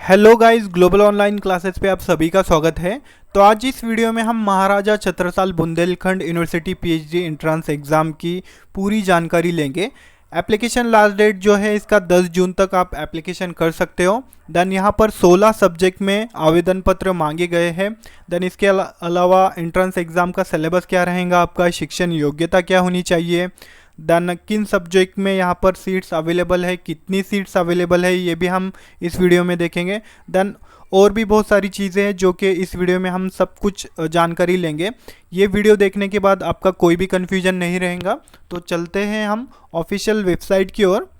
Hello guys, global online classes पे आप सभी का स्वागत है। तो आज इस वीडियो में हम Maharaja Chhatrasal Bundelkhand university PhD entrance exam की पूरी जानकारी लेंगे। एप्लीकेशन लास्ट डेट जो है इसका 10 जून तक आप एप्लीकेशन कर सकते हो। देन यहाँ पर 16 सब्जेक्ट में आवेदन पत्र मांगे गए हैं। देन इसके अलावा एंट्रेंस एग्ज़ाम का सिलेबस क्या रहेगा, आपका शिक्षण योग्यता क्या होनी चाहिए, देन किन सब्जेक्ट में यहाँ पर सीट्स अवेलेबल है, कितनी सीट्स अवेलेबल है, ये भी हम इस वीडियो में देखेंगे। देन और भी बहुत सारी चीज़ें हैं जो कि इस वीडियो में हम सब कुछ जानकारी लेंगे। ये वीडियो देखने के बाद आपका कोई भी कन्फ्यूजन नहीं रहेगा। तो चलते हैं हम ऑफिशियल वेबसाइट की ओर।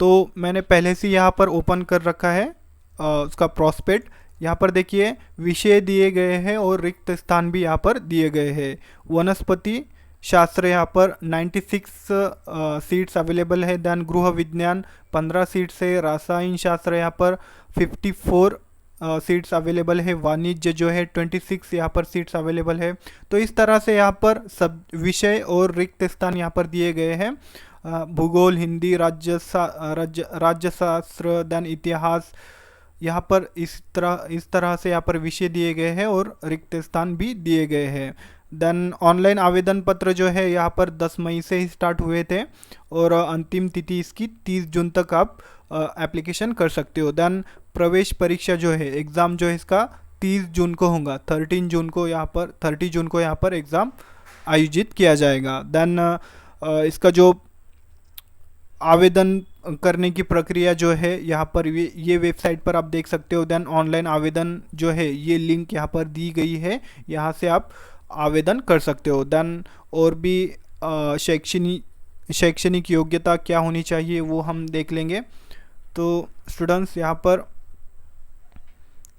तो मैंने पहले से यहाँ पर ओपन कर रखा है उसका प्रॉस्पेक्ट। यहाँ पर देखिए विषय दिए गए हैं और रिक्त स्थान भी यहाँ पर दिए गए हैं। वनस्पति शास्त्र यहाँ पर 96 सीट्स अवेलेबल है। देन गृह विज्ञान 15 सीट्स है। रसायन शास्त्र यहाँ पर 54 सीट्स अवेलेबल है। वाणिज्य जो है 26 यहाँ पर सीट्स अवेलेबल है। तो इस तरह से यहाँ पर सब विषय और रिक्त स्थान यहाँ पर दिए गए हैं। भूगोल, हिंदी, राज्यशास्त्र, देन इतिहास, यहाँ पर इस तरह से यहाँ पर विषय दिए गए हैं और रिक्त स्थान भी दिए गए हैं। देन ऑनलाइन आवेदन पत्र जो है यहाँ पर 10 मई से ही स्टार्ट हुए थे और अंतिम तिथि इसकी 30 जून तक आप एप्लीकेशन कर सकते हो। देन प्रवेश परीक्षा जो है, एग्ज़ाम जो है इसका 30 जून को होगा। 30 जून को यहाँ पर एग्ज़ाम आयोजित किया जाएगा। देन इसका जो आवेदन करने की प्रक्रिया जो है यहाँ पर ये वेबसाइट पर आप देख सकते हो। देन ऑनलाइन आवेदन जो है ये लिंक यहाँ पर दी गई है, यहाँ से आप आवेदन कर सकते हो। देन और भी शैक्षणिक योग्यता क्या होनी चाहिए वो हम देख लेंगे। तो स्टूडेंट्स यहाँ पर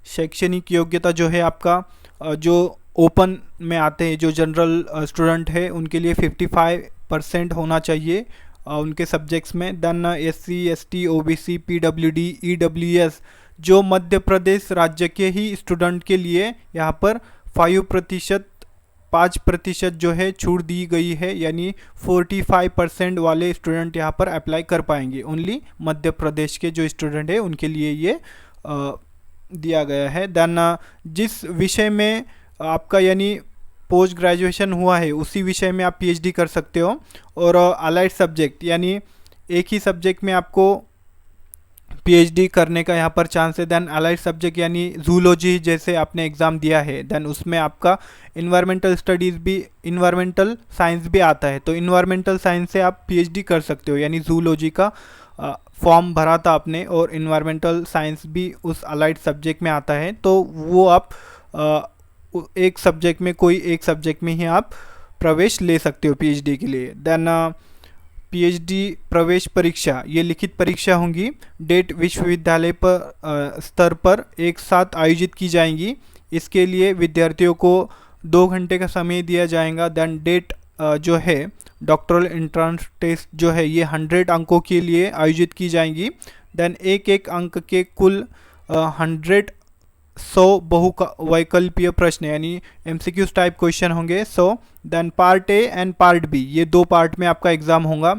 शैक्षणिक योग्यता जो है आपका जो ओपन में आते हैं, जो जनरल स्टूडेंट है उनके लिए 55% होना चाहिए उनके सब्जेक्ट्स में। Then SC ST OBC PWD EWS जो मध्य प्रदेश राज्य के ही स्टूडेंट के लिए यहाँ पर 5% जो है छूट दी गई है, यानी 45% वाले स्टूडेंट यहाँ पर अप्लाई कर पाएंगे। ओनली मध्य प्रदेश के जो स्टूडेंट है उनके लिए ये दिया गया है। देन जिस विषय में आपका यानी पोस्ट ग्रेजुएशन हुआ है उसी विषय में आप PhD कर सकते हो। और अलाइड सब्जेक्ट यानी एक ही सब्जेक्ट में आपको PhD करने का यहाँ पर चांस है। देन अलाइड सब्जेक्ट यानी जूलॉजी जैसे आपने एग्ज़ाम दिया है, देन उसमें आपका इन्वायरमेंटल साइंस भी आता है। तो इन्वायरमेंटल साइंस से आप PhD कर सकते हो, यानी जूलॉजी का फॉर्म भरा था आपने और इन्वायरमेंटल साइंस भी उस अलाइड सब्जेक्ट में आता है। तो वो आप एक सब्जेक्ट में ही आप प्रवेश ले सकते हो PhD के लिए। देन PhD प्रवेश परीक्षा, ये लिखित परीक्षा होंगी। डेट विश्वविद्यालय पर स्तर पर एक साथ आयोजित की जाएंगी। इसके लिए विद्यार्थियों को 2 घंटे का समय दिया जाएगा। देन डेट जो है डॉक्टरल एंट्रेंस टेस्ट जो है ये 100 अंकों के लिए आयोजित की जाएंगी। देन एक अंक के कुल 100 बहुवैकल्पीय प्रश्न यानी MCQ टाइप क्वेश्चन होंगे 100। Then part A and part B, ये 2 पार्ट में आपका एग्ज़ाम होगा।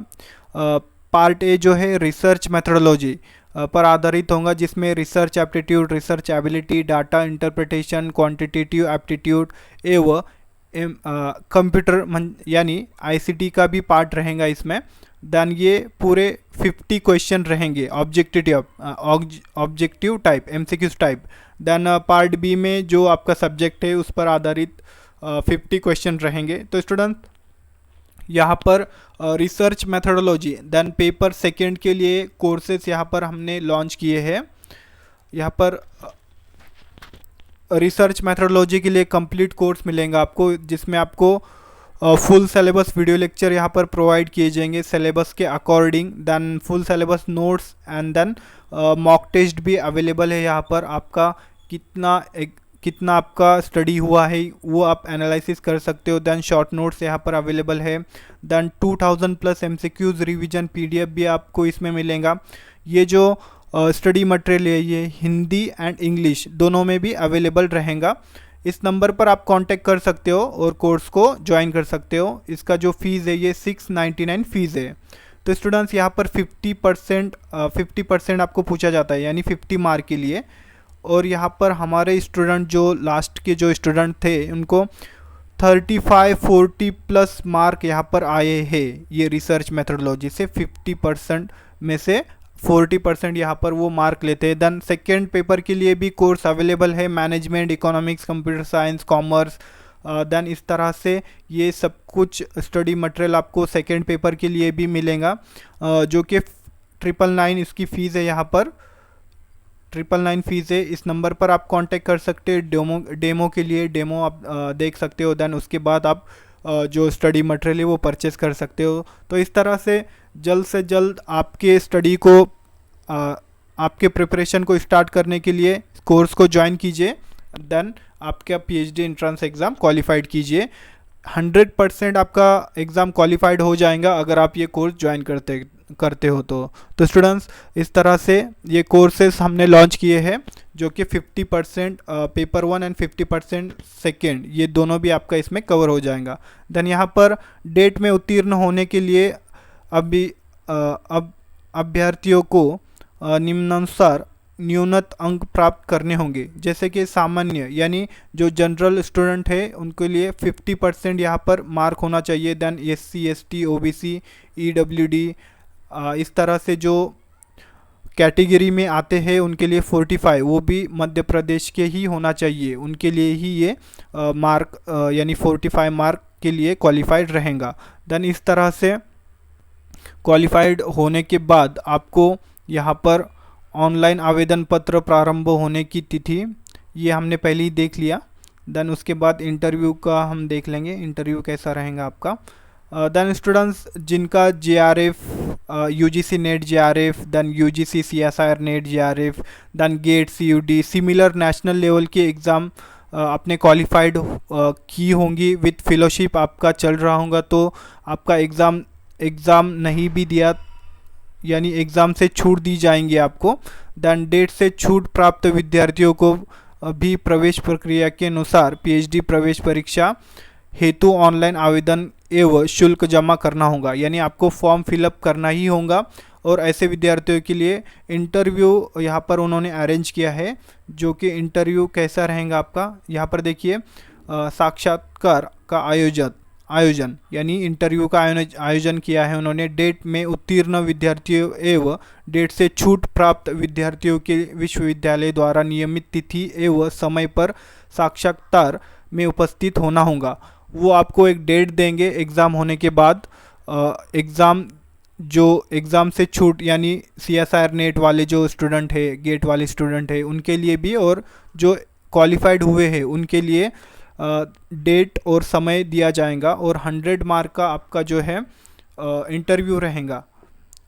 पार्ट ए जो है रिसर्च मेथडोलॉजी पर आधारित होगा, जिसमें research aptitude, research ability, data interpretation, quantitative aptitude एवं कंप्यूटर यानी ICT का भी पार्ट रहेगा इसमें। देन ये पूरे 50 क्वेश्चन रहेंगे objective type MCQ type. Then part B में जो आपका सब्जेक्ट है उस पर आधारित 50 क्वेश्चन रहेंगे। तो स्टूडेंट यहाँ पर research methodology, then paper second के लिए कोर्सेज यहाँ पर हमने लॉन्च किए हैं। यहाँ पर रिसर्च मेथडोलॉजी के लिए कंप्लीट कोर्स मिलेगा आपको, जिसमें आपको फुल सिलेबस वीडियो लेक्चर यहाँ पर प्रोवाइड किए जाएंगे सिलेबस के according. Then full syllabus notes and then mock test भी अवेलेबल है। यहाँ पर आपका कितना आपका स्टडी हुआ है वो आप एनालिसिस कर सकते हो। देन शॉर्ट नोट्स यहाँ पर अवेलेबल है। देन 2000+ MCQs रिवीजन PDF भी आपको इसमें मिलेगा। ये जो स्टडी मटेरियल है ये हिंदी एंड इंग्लिश दोनों में भी अवेलेबल रहेगा। इस नंबर पर आप कांटेक्ट कर सकते हो और कोर्स को ज्वाइन कर सकते हो। इसका जो फीस है ये 699 फीस है। तो स्टूडेंट्स यहाँ पर 50% आपको पूछा जाता है, यानी 50 मार्क के लिए और यहाँ पर हमारे स्टूडेंट जो लास्ट के जो स्टूडेंट थे उनको 35-40 प्लस मार्क यहाँ पर आए हैं ये रिसर्च मेथोडोलॉजी से। 50% में से 40% यहाँ पर वो मार्क लेते हैं। देन सेकेंड पेपर के लिए भी कोर्स अवेलेबल है, management, economics, computer science, commerce. Then इस तरह से ये सब कुछ स्टडी मटेरियल आपको सेकेंड पेपर के लिए भी मिलेगा, जो कि 999 इसकी फ़ीस है। यहाँ पर 999 फीस है। इस नंबर पर आप कांटेक्ट कर सकते हैं डेमो के लिए, डेमो आप देख सकते हो। देन उसके बाद आप जो स्टडी मटेरियल है वो परचेस कर सकते हो। तो इस तरह से जल्द आपके स्टडी को आपके प्रिपरेशन को स्टार्ट करने के लिए कोर्स को ज्वाइन कीजिए। देन आपका पीएचडी एंट्रेंस एग्ज़ाम क्वालिफाइड कीजिए। 100% आपका एग्ज़ाम क्वालिफाइड हो जाएगा अगर आप ये कोर्स ज्वाइन करते हो तो स्टूडेंट्स इस तरह से ये कोर्सेस हमने लॉन्च किए हैं, जो कि 50% पेपर 1 एंड 50% सेकेंड, ये दोनों भी आपका इसमें कवर हो जाएगा। देन यहाँ पर डेट में उत्तीर्ण होने के लिए अब अभ्यर्थियों को निम्नानुसार न्यूनतम अंक प्राप्त करने होंगे। जैसे कि सामान्य यानी जो जनरल स्टूडेंट है उनके लिए 50% यहाँ पर मार्क होना चाहिए। Then SC ST OBC EWD इस तरह से जो कैटेगरी में आते हैं उनके लिए 45, वो भी मध्य प्रदेश के ही होना चाहिए, उनके लिए ही ये मार्क यानी 45 मार्क के लिए क्वालिफाइड रहेगा। देन इस तरह से क्वालिफाइड होने के बाद आपको यहाँ पर ऑनलाइन आवेदन पत्र प्रारंभ होने की तिथि ये हमने पहले ही देख लिया। देन उसके बाद इंटरव्यू का हम देख लेंगे, इंटरव्यू कैसा रहेगा आपका। देन स्टूडेंट्स जिनका JRF UGC NET JRF, then UGC CSIR NET JRF, then GATE CUD similar national level के एग्ज़ाम आपने क्वालिफाइड की होंगी, विथ फेलोशिप आपका चल रहा होगा, तो आपका एग्ज़ाम नहीं भी दिया यानी एग्ज़ाम से छूट दी जाएंगी आपको। देन डेट से छूट प्राप्त विद्यार्थियों को भी प्रवेश प्रक्रिया के अनुसार PhD प्रवेश परीक्षा हेतु ऑनलाइन आवेदन एवं शुल्क जमा करना होगा, यानी आपको फॉर्म फिलअप करना ही होगा। और ऐसे विद्यार्थियों के लिए इंटरव्यू यहाँ पर उन्होंने अरेंज किया है, जो कि इंटरव्यू कैसा रहेगा आपका यहाँ पर देखिए। साक्षात्कार का आयोजन यानी इंटरव्यू का आयोजन किया है उन्होंने। डेट में उत्तीर्ण विद्यार्थियों एवं डेट से छूट प्राप्त विद्यार्थियों के विश्वविद्यालय द्वारा नियमित तिथि एवं समय पर साक्षात्कार में उपस्थित होना होगा। वो आपको एक डेट देंगे एग्ज़ाम होने के बाद। एग्ज़ाम से छूट यानी CSIR नेट वाले जो स्टूडेंट है, गेट वाले स्टूडेंट है, उनके लिए भी, और जो क्वालिफाइड हुए हैं उनके लिए डेट और समय दिया जाएगा। और 100 मार्क का आपका जो है इंटरव्यू रहेगा,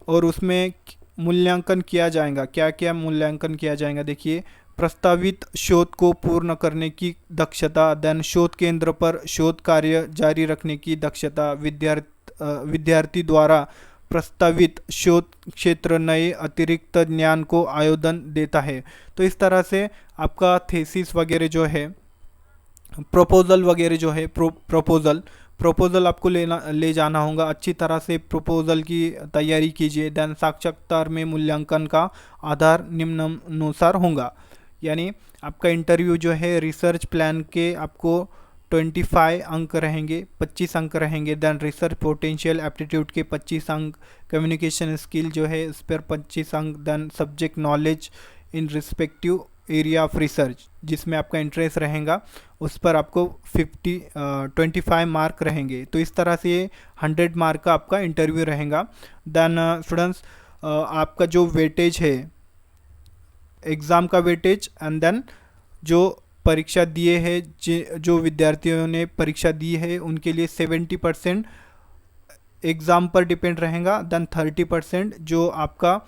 और उसमें मूल्यांकन किया जाएगा। क्या क्या मूल्यांकन किया जाएगा देखिए। प्रस्तावित शोध को पूर्ण करने की दक्षता, देन शोध केंद्र पर शोध कार्य जारी रखने की दक्षता, विद्यार्थी द्वारा प्रस्तावित शोध क्षेत्र नए अतिरिक्त ज्ञान को आयोजन देता है। तो इस तरह से आपका थीसिस वगैरह जो है, प्रपोजल वगैरह जो है, प्रपोजल आपको ले जाना होगा। अच्छी तरह से प्रपोजल की तैयारी कीजिए। देन साक्षात्कार में मूल्यांकन का आधार निम्नानुसार होगा, यानी आपका इंटरव्यू जो है रिसर्च प्लान के आपको 25 अंक रहेंगे, 25 अंक रहेंगे। देन रिसर्च पोटेंशियल एप्टीट्यूड के 25 अंक, कम्युनिकेशन स्किल जो है इस पर 25 अंक। Then subject knowledge in respective area of research जिसमें आपका इंटरेस्ट रहेगा उस पर आपको 25 मार्क रहेंगे। तो इस तरह से 100 मार्क का आपका इंटरव्यू रहेगा। देन स्टूडेंट्स आपका जो वेटेज है, एग्ज़ाम का वेटेज, एंड देन जो परीक्षा दिए है, जो विद्यार्थियों ने परीक्षा दी है उनके लिए 70% एग्ज़ाम पर डिपेंड रहेगा। देन 30% जो आपका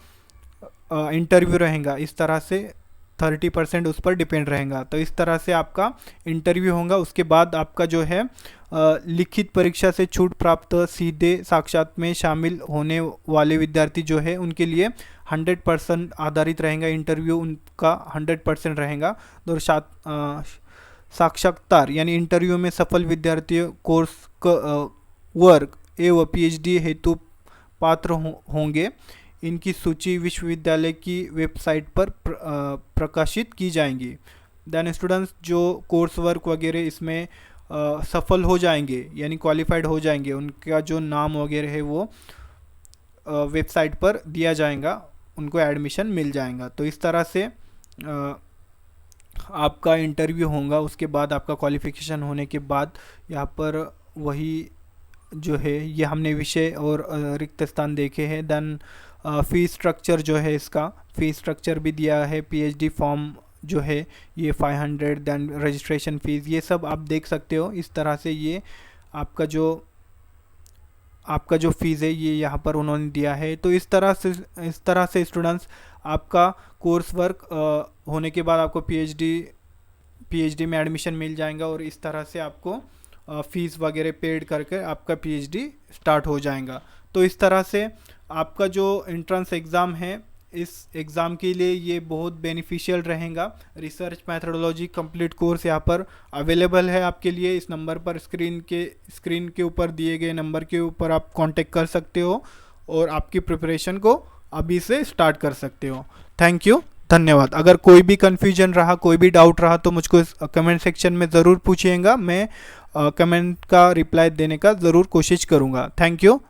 इंटरव्यू रहेगा, इस तरह से 30% उस पर डिपेंड रहेगा। तो इस तरह से आपका इंटरव्यू होगा। उसके बाद आपका जो है लिखित परीक्षा से छूट प्राप्त सीधे साक्षात में शामिल होने वाले विद्यार्थी जो है उनके लिए 100% आधारित रहेगा इंटरव्यू, उनका 100% रहेगा। और साक्षात्कार यानी इंटरव्यू में सफल विद्यार्थी कोर्स वर्क एवं PhD हेतु पात्र होंगे। इनकी सूची विश्वविद्यालय की वेबसाइट पर प्रकाशित की जाएंगी। देन स्टूडेंट्स जो कोर्स वर्क वगैरह इसमें सफल हो जाएंगे यानी क्वालिफाइड हो जाएंगे, उनका जो नाम वगैरह है वो वेबसाइट पर दिया जाएगा, उनको एडमिशन मिल जाएगा। तो इस तरह से आपका इंटरव्यू होगा, उसके बाद आपका क्वालिफिकेशन होने के बाद यहाँ पर वही जो है ये हमने विषय और रिक्त स्थान देखे हैं। देन फीस स्ट्रक्चर जो है, इसका फीस स्ट्रक्चर भी दिया है। पीएचडी फॉर्म जो है ये 500, देन रजिस्ट्रेशन फ़ीस, ये सब आप देख सकते हो। इस तरह से ये आपका जो फ़ीस है ये यहाँ पर उन्होंने दिया है। तो इस तरह से स्टूडेंट्स आपका कोर्स वर्क होने के बाद आपको पीएचडी में एडमिशन मिल जाएगा और इस तरह से आपको फ़ीस वगैरह पेड करके आपका पीएचडी स्टार्ट हो जाएगा। तो इस तरह से आपका जो एंट्रेंस एग्ज़ाम है, इस एग्ज़ाम के लिए ये बहुत बेनिफिशियल रहेगा। रिसर्च मैथडोलॉजी कंप्लीट कोर्स यहाँ पर अवेलेबल है आपके लिए। इस नंबर पर स्क्रीन के ऊपर दिए गए नंबर के ऊपर आप कांटेक्ट कर सकते हो और आपकी प्रिपरेशन को अभी से स्टार्ट कर सकते हो। थैंक यू, धन्यवाद। अगर कोई भी कन्फ्यूजन रहा, कोई भी डाउट रहा तो मुझको कमेंट सेक्शन में ज़रूर पूछिएगा। मैं कमेंट का रिप्लाई देने का ज़रूर कोशिश करूँगा। Thank you.